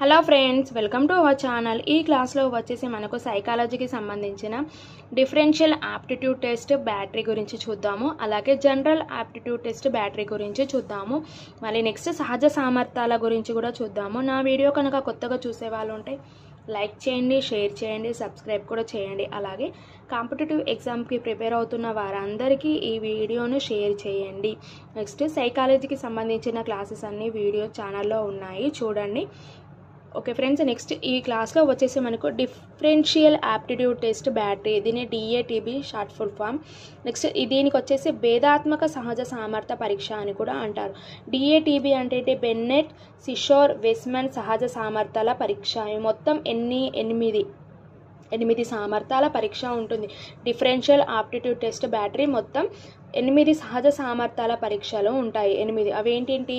Hello friends, welcome to our channel. ఈ క్లాస్లో వచ్చేసి మనకు సైకాలజీకి సంబంధించిన డిఫరెన్షియల్ ఆప్టిట్యూడ్ టెస్ట్ బ్యాటరీ గురించి చూద్దాము. అలాగే జనరల్ ఆప్టిట్యూడ్ టెస్ట్ బ్యాటరీ గురించి చూద్దాము. మళ్ళీ నెక్స్ట్ సహజ సామర్థ్యాల గురించి కూడా చూద్దాము. నా వీడియో కనుక కొత్తగా చూసే వాళ్ళు ఉంటే లైక్ చేయండి, షేర్ చేయండి, సబ్స్క్రైబ్ కూడా చేయండి. అలాగే కాంపిటేటివ్ ఎగ్జామ్కి ప్రిపేర్ అవుతున్న వారందరికీ ఈ వీడియోను షేర్ చేయండి. నెక్స్ట్ సైకాలజీకి సంబంధించిన క్లాసెస్ అన్ని వీడియో ఛానల్లో ఉన్నాయి, చూడండి. ఓకే ఫ్రెండ్స్, నెక్స్ట్ ఈ క్లాస్లో వచ్చేసి మనకు డిఫరెన్షియల్ ఆప్టిట్యూడ్ టెస్ట్ బ్యాటరీ, దీన్ని DATB short full form. Next దీనికి వచ్చేసి భేదాత్మక సహజ సామర్థ్య పరీక్ష అని కూడా అంటారు. డిఏటిబి అంటే బెన్నెట్ సిషోర్ వెస్మన్ సహజ సామర్థ్యాల పరీక్ష. మొత్తం 8 సామర్థ్యాల పరీక్ష ఉంటుంది. డిఫరెన్షియల్ ఆప్టిట్యూడ్ టెస్ట్ బ్యాటరీ మొత్తం 8 సహజ సామర్థ్యాల పరీక్షలు ఉంటాయి. 8 అవేంటి?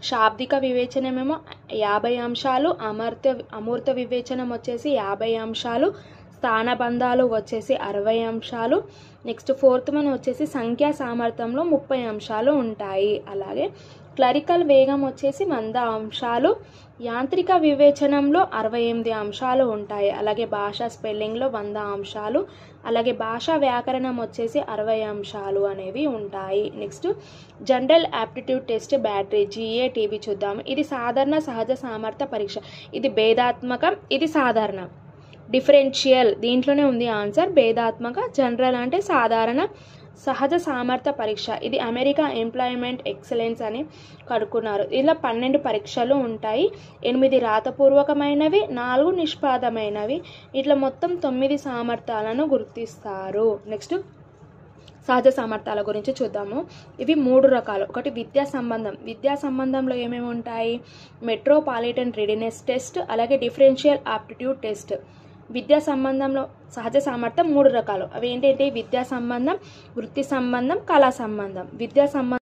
శాబ్దిక వివేచనమేమో 50 అంశాలు, అమూర్త వివేచనం వచ్చేసి 50 అంశాలు, స్థానబంధాలు వచ్చేసి 60 అంశాలు. నెక్స్ట్ ఫోర్త్ వన్ వచ్చేసి సంఖ్యా సామర్థ్యంలో 30 అంశాలు ఉంటాయి. అలాగే క్లరికల్ వేగం వచ్చేసి 100 అంశాలు, యాంత్రిక వివేచనంలో 68 అంశాలు ఉంటాయి. అలాగే భాషా స్పెల్లింగ్లో 100 అంశాలు, అలాగే భాషా వ్యాకరణం వచ్చేసి 60 అంశాలు అనేవి ఉంటాయి. Next general aptitude test battery GATB చూద్దాము. ఇది సాధారణ సహజ సామర్థ్య పరీక్ష. ఇది భేదాత్మకం, ఇది సాధారణ. డిఫరెన్షియల్ దీంట్లోనే ఉంది ఆన్సర్. భేదాత్మక. జనరల్ అంటే సాధారణ సహజ సామర్థ్య పరీక్ష. ఇది అమెరికా ఎంప్లాయ్మెంట్ ఎక్సలెన్స్ అని కనుక్కున్నారు. ఇలా 12 పరీక్షలు ఉంటాయి. 8 రాతపూర్వకమైనవి, 4 నిష్పాదమైనవి. ఇట్లా మొత్తం 9 సామర్థ్యాలను గుర్తిస్తారు. నెక్స్ట్ సహజ సామర్థ్యాల గురించి చూద్దాము. ఇవి 3 రకాలు. ఒకటి విద్యా సంబంధం. విద్యా సంబంధంలో ఏమేమి ఉంటాయి? మెట్రోపాలిటన్ రెడీనెస్ టెస్ట్, అలాగే డిఫరెన్షియల్ ఆప్టిట్యూడ్ టెస్ట్. విద్యా సంబంధంలో సహజ సామర్థ్యం 3 రకాలు. అవి ఏంటంటే విద్యా సంబంధం, వృత్తి సంబంధం, కళా సంబంధం. విద్యా సంబంధం